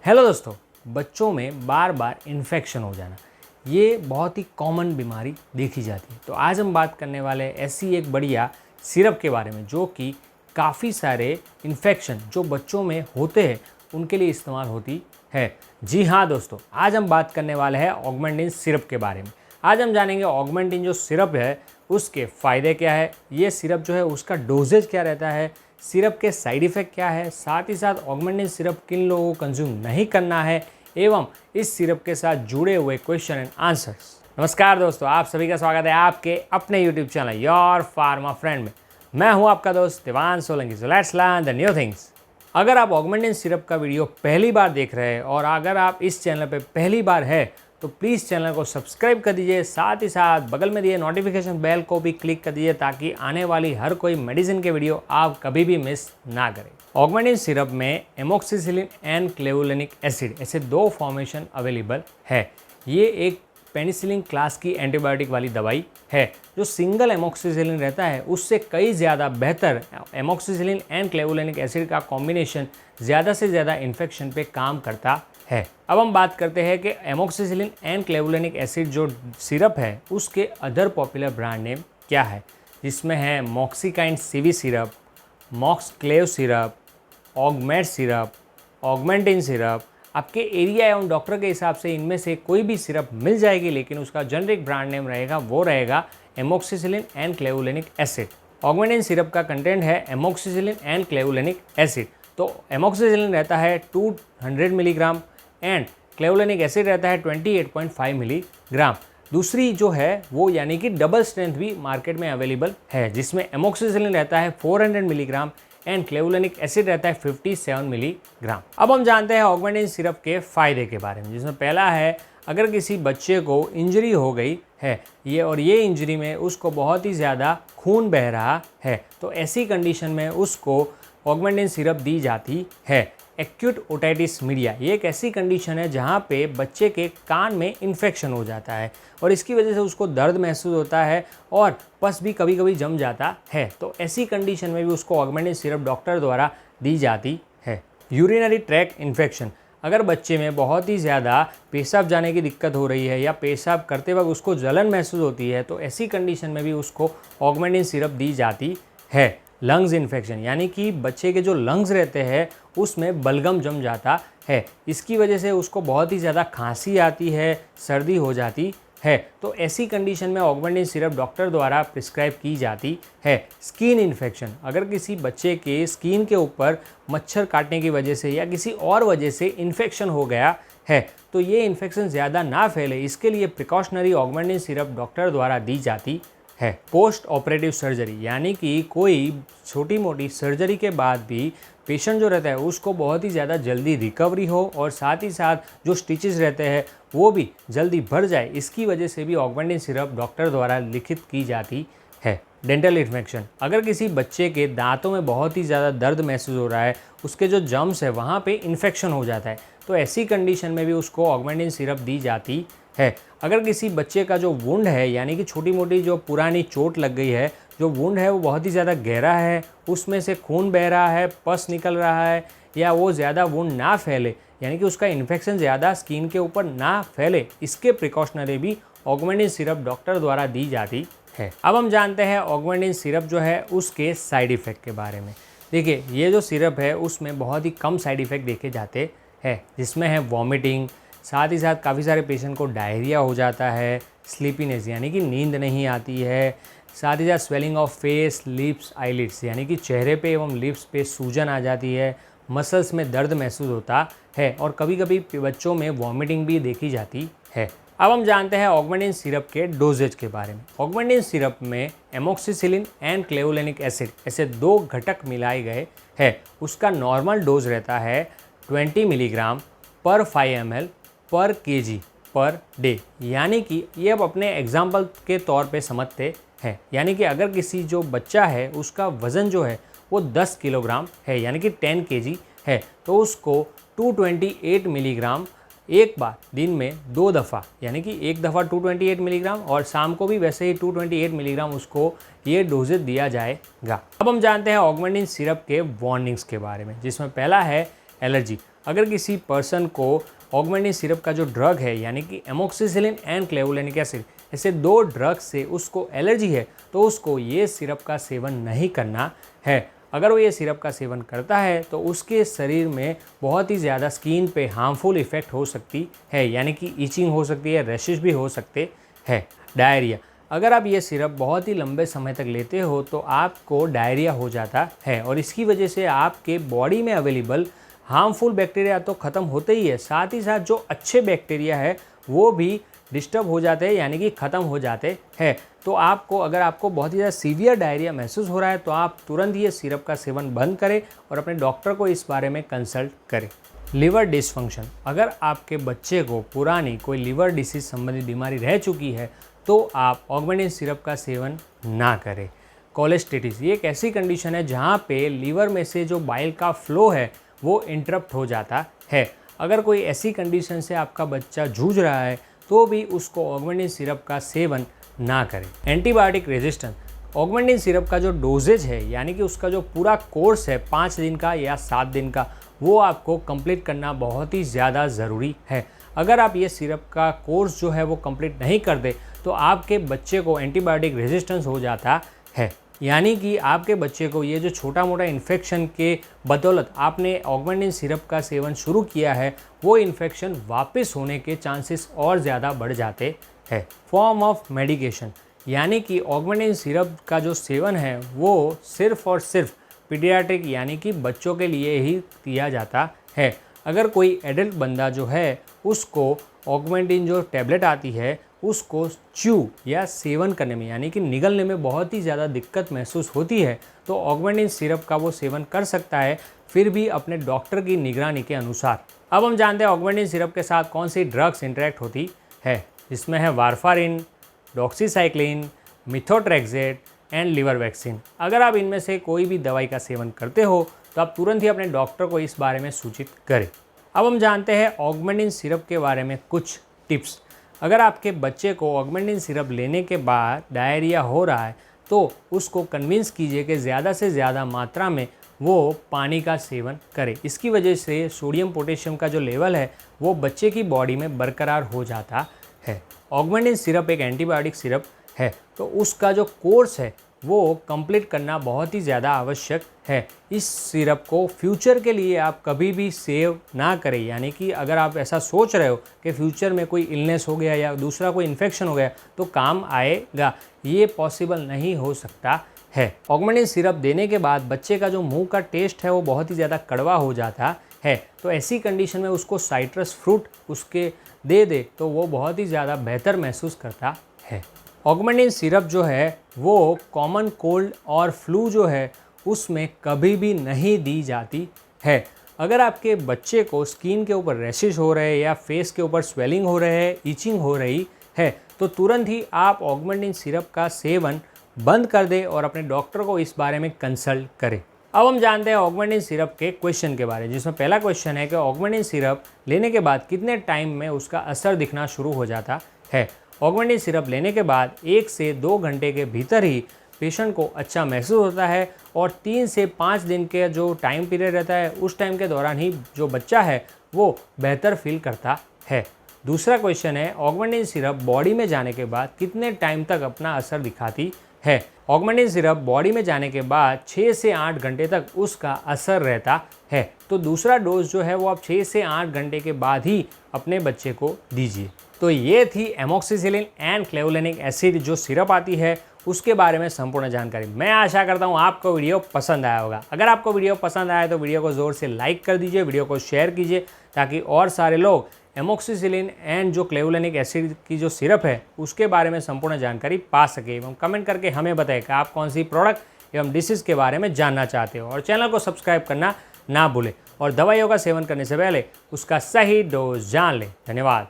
Hello दोस्तों, बच्चों में बार बार इन्फेक्शन हो जाना ये बहुत ही कॉमन बीमारी देखी जाती है। तो आज हम बात करने वाले हैं ऐसी एक बढ़िया सिरप के बारे में जो कि काफ़ी सारे इन्फेक्शन जो बच्चों में होते हैं उनके लिए इस्तेमाल होती है। जी हाँ दोस्तों, आज हम बात करने वाले हैं ऑगमेंटिन सिरप के बारे में। आज हम जानेंगे ऑगमेंटिन जो सिरप है उसके फ़ायदे क्या है, ये सिरप जो है उसका डोजेज क्या रहता है, सिरप के साइड इफ़ेक्ट क्या है, साथ ही साथ ऑगमेंटिन सिरप किन लोगों को कंज्यूम नहीं करना है एवं इस सिरप के साथ जुड़े हुए क्वेश्चन एंड आंसर्स। नमस्कार दोस्तों, आप सभी का स्वागत है आपके अपने YouTube channel your pharma friend में। मैं हूं आपका दोस्त Devansh Solanki. So let's learn the new things. अगर आप ऑगमेंटिन सिरप का वीडियो पहली बार देख रहे हैं और अगर आप इस चैनल पर पहली बार है तो प्लीज़ चैनल को सब्सक्राइब कर दीजिए, साथ ही साथ बगल में दिए नोटिफिकेशन बेल को भी क्लिक कर दीजिए ताकि आने वाली हर कोई मेडिसिन के वीडियो आप कभी भी मिस ना करें। ऑगमेंटिन सिरप में एमोक्सिसिलिन एंड क्लेवुलेनिक एसिड ऐसे दो फॉर्मेशन अवेलेबल है। ये एक पेनिसिलिन क्लास की एंटीबायोटिक वाली दवाई है जो सिंगल एमोक्सिसिलिन रहता है उससे कई ज़्यादा बेहतर एमोक्सिसिलिन एंड क्लेवुलेनिक एसिड का कॉम्बिनेशन ज़्यादा से ज़्यादा इन्फेक्शन पे काम करता है। अब हम बात करते हैं कि एमोक्सिसिलिन एंड क्लेवुलेनिक एसिड जो सिरप है उसके अदर पॉपुलर ब्रांड नेम क्या है, जिसमें है Moxikind CV syrup, Moxclav syrup, Augmet syrup, Augmentin syrup. आपके एरिया एवं डॉक्टर के हिसाब से इनमें से कोई भी सिरप मिल जाएगी, लेकिन उसका जेनेरिक ब्रांड नेम रहेगा वो रहेगा amoxicillin and clavulanic acid. Augmentin syrup का कंटेंट है एमोक्सिसिलिन एंड क्लेवुलेनिक एसिड। तो एमोक्सिसिलिन रहता है 200 मिलीग्राम एंड क्लेवुलेनिक एसिड रहता है 28.5 मिलीग्राम। दूसरी जो है वो यानी कि डबल स्ट्रेंथ भी मार्केट में अवेलेबल है, जिसमें एमोक्सिसिलिन रहता है 400 मिलीग्राम एंड क्लेवुलेनिक एसिड रहता है 57 मिलीग्राम। अब हम जानते हैं ऑगमेंटिन सिरप के फ़ायदे के बारे में, जिसमें पहला है अगर किसी बच्चे को इंजरी हो गई है ये इंजरी में उसको बहुत ही ज़्यादा खून बह रहा है तो ऐसी कंडीशन में उसको ऑगमेंटिन सिरप दी जाती है। एक्यूट ओटाइटिस मीडिया ये एक ऐसी कंडीशन है जहाँ पे बच्चे के कान में इन्फेक्शन हो जाता है और इसकी वजह से उसको दर्द महसूस होता है और पस भी कभी कभी जम जाता है। तो ऐसी कंडीशन में भी उसको ऑगमेंटिन सिरप डॉक्टर द्वारा दी जाती है। यूरिनरी ट्रैक्ट इन्फेक्शन, अगर बच्चे में बहुत ही ज़्यादा पेशाब जाने की दिक्कत हो रही है या पेशाब करते वक्त उसको जलन महसूस होती है तो ऐसी कंडीशन में भी उसको ऑगमेंटिन सिरप दी जाती है। लंग्स इन्फेक्शन, यानी कि बच्चे के जो लंग्स रहते हैं उसमें बलगम जम जाता है, इसकी वजह से उसको बहुत ही ज़्यादा खांसी आती है, सर्दी हो जाती है तो ऐसी कंडीशन में ऑगमेंटिन सिरप डॉक्टर द्वारा प्रिस्क्राइब की जाती है। स्किन इन्फेक्शन, अगर किसी बच्चे के स्किन के ऊपर मच्छर काटने की वजह से या किसी और वजह से इन्फेक्शन हो गया है तो ये इन्फेक्शन ज़्यादा ना फैले इसके लिए प्रिकॉशनरी ऑगमेंटिन सिरप डॉक्टर द्वारा दी जाती है। पोस्ट ऑपरेटिव सर्जरी, यानी कि कोई छोटी मोटी सर्जरी के बाद भी पेशेंट जो रहता है उसको बहुत ही ज़्यादा जल्दी रिकवरी हो और साथ ही साथ जो स्टिचेस रहते हैं वो भी जल्दी भर जाए, इसकी वजह से भी ऑगमेंटिन सिरप डॉक्टर द्वारा लिखित की जाती है। डेंटल इन्फेक्शन, अगर किसी बच्चे के दांतों में बहुत ही ज़्यादा दर्द महसूस हो रहा है, उसके जो जम्स है वहाँ पे इन्फेक्शन हो जाता है तो ऐसी कंडीशन में भी उसको ऑगमेंटिन सिरप दी जाती है। अगर किसी बच्चे का जो वुंड है यानी कि छोटी मोटी जो पुरानी चोट लग गई है, जो वुंड है वो बहुत ही ज़्यादा गहरा है, उसमें से खून बह रहा है, पस निकल रहा है या वो ज़्यादा वुंड ना फैले यानी कि उसका इन्फेक्शन ज़्यादा स्किन के ऊपर ना फैले, इसके प्रिकॉशनरी भी ऑगमेंटिन सिरप डॉक्टर द्वारा दी जाती है। अब हम जानते हैं ऑगमेंटिन सिरप जो है उसके साइड इफ़ेक्ट के बारे में। देखिए, ये जो सिरप है उसमें बहुत ही कम साइड इफ़ेक्ट देखे जाते हैं, जिसमें है वॉमिटिंग, साथ ही साथ काफ़ी सारे पेशेंट को डायरिया हो जाता है, स्लीपीनेस यानी कि नींद नहीं आती है, साथ ही साथ swelling of face, lips, eyelids यानी कि चेहरे पे एवं लिप्स पे सूजन आ जाती है, मसल्स में दर्द महसूस होता है और कभी कभी बच्चों में वॉमिटिंग भी देखी जाती है। अब हम जानते हैं ऑगमेंटिन सिरप के डोजेज के बारे में। ऑगमेंटिन सिरप में एमोक्सिसिलिन एंड क्लेवुलेनिक एसिड ऐसे दो घटक मिलाए गए हैं। उसका नॉर्मल डोज रहता है 20 मिलीग्राम पर 5 ml पर kg पर डे, यानी कि ये अब अपने एग्जाम्पल के तौर पे समझते हैं। यानी कि अगर किसी जो बच्चा है उसका वज़न जो है वो 10 किलोग्राम है यानी कि 10 kg है तो उसको 228 मिलीग्राम एक बार दिन में 2 दफ़ा यानी कि एक दफ़ा 228 मिलीग्राम और शाम को भी वैसे ही 228 मिलीग्राम उसको ये डोजेज दिया जाएगा। अब हम जानते हैं ऑगमेंटिन सिरप के वार्निंग्स के बारे में, जिसमें पहला है एलर्जी। अगर किसी पर्सन को ऑगमेंटिन सिरप का जो ड्रग है यानी कि एमोक्सिसिलिन एंड क्लेवुलेनिक एसिड, ऐसे 2 ड्रग से उसको एलर्जी है तो उसको ये सिरप का सेवन नहीं करना है। अगर वो ये सिरप का सेवन करता है तो उसके शरीर में बहुत ही ज़्यादा स्किन पे हार्मफुल इफ़ेक्ट हो सकती है, यानी कि ईचिंग हो सकती है, रैशेस भी हो सकते हैं। डायरिया, अगर आप ये सिरप बहुत ही लंबे समय तक लेते हो तो आपको डायरिया हो जाता है और इसकी वजह से आपके बॉडी में अवेलेबल हार्मफुल बैक्टीरिया तो ख़त्म होते ही है, साथ ही साथ जो अच्छे बैक्टीरिया है वो भी डिस्टर्ब हो जाते हैं, यानी कि ख़त्म हो जाते हैं। तो अगर आपको बहुत ही ज़्यादा सीवियर डायरिया महसूस हो रहा है तो आप तुरंत ये सिरप का सेवन बंद करें और अपने डॉक्टर को इस बारे में कंसल्ट करें। लिवर डिसफंक्शन, अगर आपके बच्चे को पुरानी कोई लिवर डिसीज संबंधी बीमारी रह चुकी है तो आप ऑगमेंटिन सिरप का सेवन ना करें। कोलेस्टेटिस, ये एक ऐसी कंडीशन है जहाँ पे लीवर में से जो बाइल का फ्लो है वो इंटरप्ट हो जाता है। अगर कोई ऐसी कंडीशन से आपका बच्चा जूझ रहा है तो भी उसको ऑगमेंटिन सिरप का सेवन ना करें। एंटीबायोटिक रेजिस्टेंस, ऑगमेंटिन सिरप का जो डोजेज है यानी कि उसका जो पूरा कोर्स है 5 दिन का या 7 दिन का, वो आपको कंप्लीट करना बहुत ही ज़्यादा ज़रूरी है। अगर आप ये सिरप का कोर्स जो है वो कंप्लीट नहीं कर दे तो आपके बच्चे को एंटीबायोटिक रेजिस्टेंस हो जाता है, यानी कि आपके बच्चे को ये जो छोटा मोटा इन्फेक्शन के बदौलत आपने ऑगमेंटिन सिरप का सेवन शुरू किया है वो इन्फेक्शन वापस होने के चांसेस और ज़्यादा बढ़ जाते हैं। फॉर्म ऑफ मेडिकेशन, यानी कि ऑगमेंटिन सिरप का जो सेवन है वो सिर्फ और सिर्फ पीडियाट्रिक यानी कि बच्चों के लिए ही किया जाता है। अगर कोई एडल्ट बंदा जो है उसको ऑगमेंटिन जो टैबलेट आती है उसको च्यू या सेवन करने में यानी कि निगलने में बहुत ही ज़्यादा दिक्कत महसूस होती है तो ऑगमेंटिन सिरप का वो सेवन कर सकता है, फिर भी अपने डॉक्टर की निगरानी के अनुसार। अब हम जानते हैं ऑगमेंटिन सिरप के साथ कौन सी ड्रग्स इंटरेक्ट होती है, जिसमें है warfarin, doxycycline, methotrexate and liver vaccine. अगर आप इनमें से कोई भी दवाई का सेवन करते हो तो आप तुरंत ही अपने डॉक्टर को इस बारे में सूचित करें। अब हम जानते हैं ऑगमेंटिन सिरप के बारे में कुछ टिप्स। अगर आपके बच्चे को ऑगमेंटिन सिरप लेने के बाद डायरिया हो रहा है तो उसको कन्विंस कीजिए कि ज़्यादा से ज़्यादा मात्रा में वो पानी का सेवन करे। इसकी वजह से सोडियम पोटेशियम का जो लेवल है वो बच्चे की बॉडी में बरकरार हो जाता है। ऑगमेंटिन सिरप एक एंटीबायोटिक सिरप है तो उसका जो कोर्स है वो कंप्लीट करना बहुत ही ज़्यादा आवश्यक है। इस सिरप को फ्यूचर के लिए आप कभी भी सेव ना करें, यानी कि अगर आप ऐसा सोच रहे हो कि फ्यूचर में कोई इलनेस हो गया या दूसरा कोई इन्फेक्शन हो गया तो काम आएगा, ये पॉसिबल नहीं हो सकता है। ऑगमेंटिन सिरप देने के बाद बच्चे का जो मुंह का टेस्ट है वो बहुत ही ज़्यादा कड़वा हो जाता है, तो ऐसी कंडीशन में उसको साइट्रस फ्रूट उसके दे तो वो बहुत ही ज़्यादा बेहतर महसूस करता है। ऑगमेंटिन सिरप जो है वो कॉमन कोल्ड और फ्लू जो है उसमें कभी भी नहीं दी जाती है। अगर आपके बच्चे को स्किन के ऊपर रैशेस हो रहे हैं या फेस के ऊपर स्वेलिंग हो रहे हैं, ईचिंग हो रही है, तो तुरंत ही आप ऑगमेंटिन सिरप का सेवन बंद कर दें और अपने डॉक्टर को इस बारे में कंसल्ट करें। अब हम जानते हैं ऑगमेंटिन सिरप के क्वेश्चन के बारे में, जिसमें पहला क्वेश्चन है कि ऑगमेंटिन सिरप लेने के बाद कितने टाइम में उसका असर दिखना शुरू हो जाता है। ऑगमेंटिन सिरप लेने के बाद 1 से 2 घंटे के भीतर ही पेशेंट को अच्छा महसूस होता है और 3 से 5 दिन के जो टाइम पीरियड रहता है उस टाइम के दौरान ही जो बच्चा है वो बेहतर फील करता है। दूसरा क्वेश्चन है ऑगमेंटिन सिरप बॉडी में जाने के बाद कितने टाइम तक अपना असर दिखाती है। ऑगमेंटिन सिरप बॉडी में जाने के बाद 6 से 8 घंटे तक उसका असर रहता है, तो दूसरा डोज जो है वो आप 6 से 8 घंटे के बाद ही अपने बच्चे को दीजिए। तो ये थी एमोक्सिसिलिन एंड क्लेवुलेनिक एसिड जो सिरप आती है उसके बारे में संपूर्ण जानकारी। मैं आशा करता हूँ आपको वीडियो पसंद आया होगा। अगर आपको वीडियो पसंद आया तो वीडियो को ज़ोर से लाइक कर दीजिए, वीडियो को शेयर कीजिए ताकि और सारे लोग एमोक्सिसिलिन एंड जो क्लेवुलेनिक एसिड की जो सिरप है उसके बारे में संपूर्ण जानकारी पा सके। एवं कमेंट करके हमें बताएं कि आप कौन सी प्रोडक्ट एवं डिशेज़ के बारे में जानना चाहते हो, और चैनल को सब्सक्राइब करना ना भूलें और दवाइयों का सेवन करने से पहले उसका सही डोज जान लें। धन्यवाद।